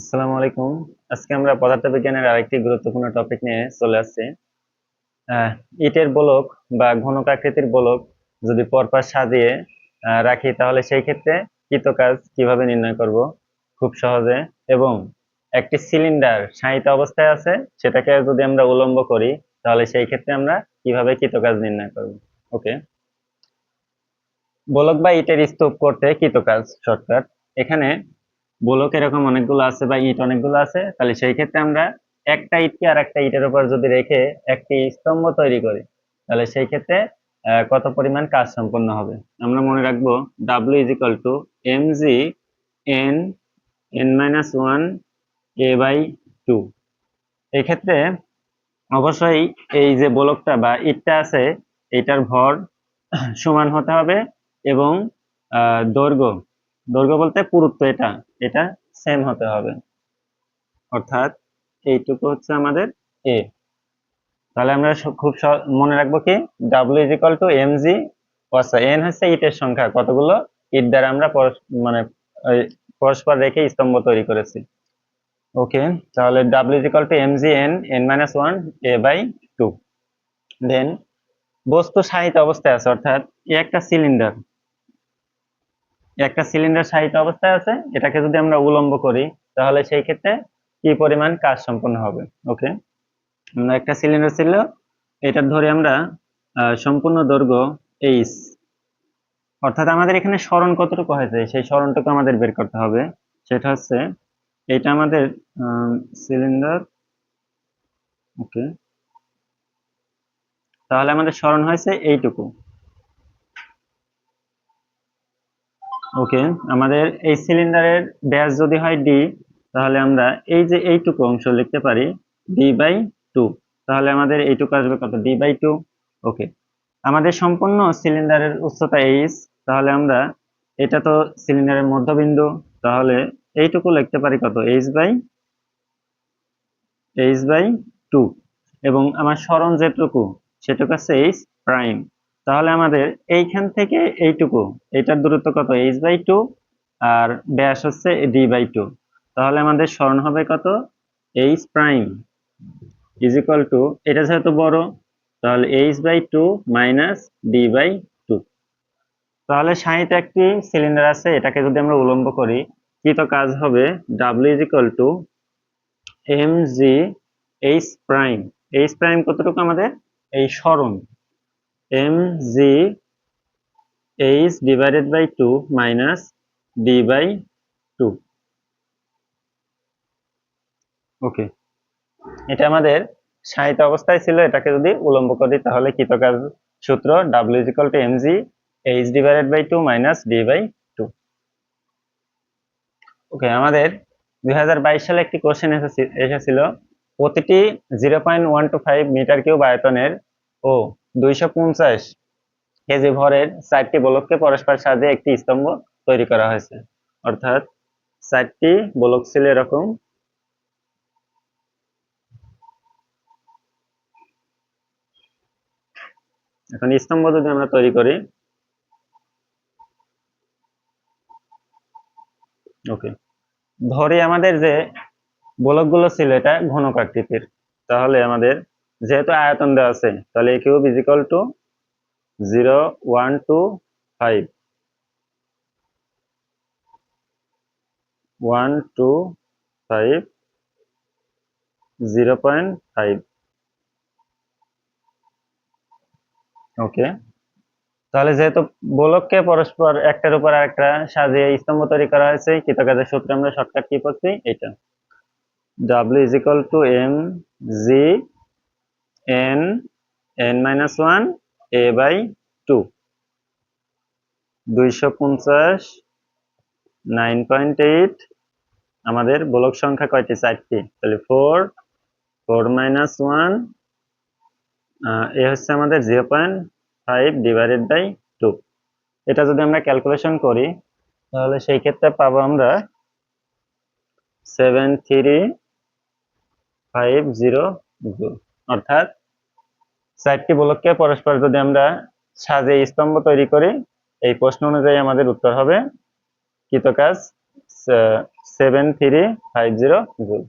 আসসালামু আলাইকুম। আজকে আমরা পদার্থবিজ্ঞানের আরেকটি গুরুত্বপূর্ণ টপিক নিয়ে চলে আসছি। আহ, ইটের গোলক বা ঘনকাকৃতির গোলক যদি পরপর সাজিয়ে রাখি তাহলে সেই ক্ষেত্রে কৃতকাজ কিভাবে নির্ণয় করব খুব সহজে। এবং একটি সিলিন্ডার শায়িত অবস্থায় আছে, সেটাকে যদি আমরা উলম্ব করি তাহলে সেই ক্ষেত্রে আমরা কিভাবে কৃতকাজ নির্ণয় করব। ওকে, গোলক বা ইটের স্তূপ করতে কৃতকাজ শর্টকাট। এখানে গোলক এরকম অনেকগুলো আছে বা ইট অনেকগুলো আছে, তাহলে সেই ক্ষেত্রে আমরা একটা ইটকে আর একটা ইটের উপর যদি রেখে একটি স্তম্ভ তৈরি করি তাহলে সেই ক্ষেত্রে কত পরিমাণ কাজ সম্পন্ন হবে আমরা মনে রাখবো। W is equal to M G N N minus one A by two. এই ক্ষেত্রে অবশ্যই এই যে গোলকটা বা ইটটা আছে এটার ভর সমান হতে হবে এবং দৈর্ঘ্য দৈর্ঘ্য বলতে পুরুত্ব এটা এটা সেম হতে হবে, অর্থাৎ এইটুকু হচ্ছে আমাদের এ। তাহলে আমরা খুব মনে রাখবো কি W is equal to M G, আচ্ছা এন হচ্ছে ইটের সংখ্যা, কতগুলো ইট দ্বারা আমরা মানে পরস্পর রেখে স্তম্ভ তৈরি করেছি। ওকে, তাহলে W is equal to M G N N minus one A by two. Then বস্তু শায়িত অবস্থায় আছে, অর্থাৎ একটা সিলিন্ডার শায়িত অবস্থায় আছে, এটাকে যদি আমরা উলম্ব করি তাহলে সেই ক্ষেত্রে কি পরিমাণ কাজ সম্পন্ন হবে। ওকে, আমরা একটা সিলিন্ডার ছিল, এটা ধরে আমরা সম্পূর্ণ দৈর্ঘ্য এইচ, অর্থাৎ আমাদের এখানে সরণ কতটুকু হয়েছে সেই সরণটুকু আমাদের বের করতে হবে। সেটা হচ্ছে এটা আমাদের সিলিন্ডার। ওকে, তাহলে আমাদের সরণ হয়েছে এইটুকু। ওকে, আমাদের এই সিলিন্ডারের ব্যাস যদি হয় ডি, তাহলে আমরা এই যে এইটুকু অংশ লিখতে পারি ডি বাই টু। তাহলে আমাদের এইটুকু আসবে কত, ডি বাই টু। ওকে, আমাদের সম্পূর্ণ সিলিন্ডারের উচ্চতা এইচ, তাহলে আমরা এটা তো সিলিন্ডারের মধ্যবিন্দু, তাহলে এইটুকু লিখতে পারি কত, এইচ বাই টু। এবং আমার সরণ যেটুকু সেটুকু আছে এইচ প্রাইম। তাহলে আমাদের এইখান থেকে এইটুকু, এটার দূরত্ব কত, এইচ বাই টু, আর ব্যাস হচ্ছে ডি বাই টু। তাহলে আমাদের সরণ হবে কত, H prime is equal to, এটা যেহেতু বড় তাহলে H by two minus D by two. তাহলে শায়িত একটি সিলিন্ডার আছে, এটাকে যদি আমরা উলম্ব করি কৃত কাজ হবে W is equal to M G H prime. H prime কতটুকু আমাদের, এই সরণ M G H divided by two minus D by two. Okay, এটা আমাদের শায়িত অবস্থায় ছিল, এটাকে যদি উলম্ব করি তাহলে কৃতকাজ সূত্র W is equal to M G H divided by two minus D by two. Okay, আমাদের 2022 সালে একটি কোশ্চেন এসেছিল, প্রতিটি 0.125 মিটার কিউব আয়তনের ও 250 কেজি ভরের 4টি গোলককে পরস্পর সাজিয়ে একটি স্তম্ভ তৈরি করা হয়েছে। অর্থাৎ 4টি গোলক ছিল এরকম, এখন স্তম্ভ যদি আমরা তৈরি করি। ওকে, ধরে আমাদের যে গোলকগুলো ছিল এটা ঘনকাকৃতির, তাহলে আমাদের যেহেতু আয়তন দেওয়া আছে তাহলে এ কিউব ইজ ইকুয়াল টু 0.125 125 0.5। ওকে, তাহলে যেহেতু গোলককে পরস্পর একটার উপর আরেকটা সাজিয়ে স্তম্ভ তৈরি করা হয়েছে, কৃতকাজের সূত্রে আমরা শর্টকাট কি করছি, এটা W is equal to M G N N minus one A by two. 250 9.8, আমাদের গোলক সংখ্যা কয়টি, 4টি, তাহলে 4 মাইনাস ওয়ান, এ হচ্ছে আমাদের 0.5 ডিভাইডেড বাই টু। এটা যদি আমরা ক্যালকুলেশন করি তাহলে সেই ক্ষেত্রে পাবো আমরা 7350 জুল। অর্থাৎ 4টি গোলককে পরস্পর যদি আমরা সাজিয়ে স্তম্ভ তৈরি করি, এই প্রশ্ন অনুযায়ী আমাদের উত্তর হবে কৃতকাজ 7350 জুল।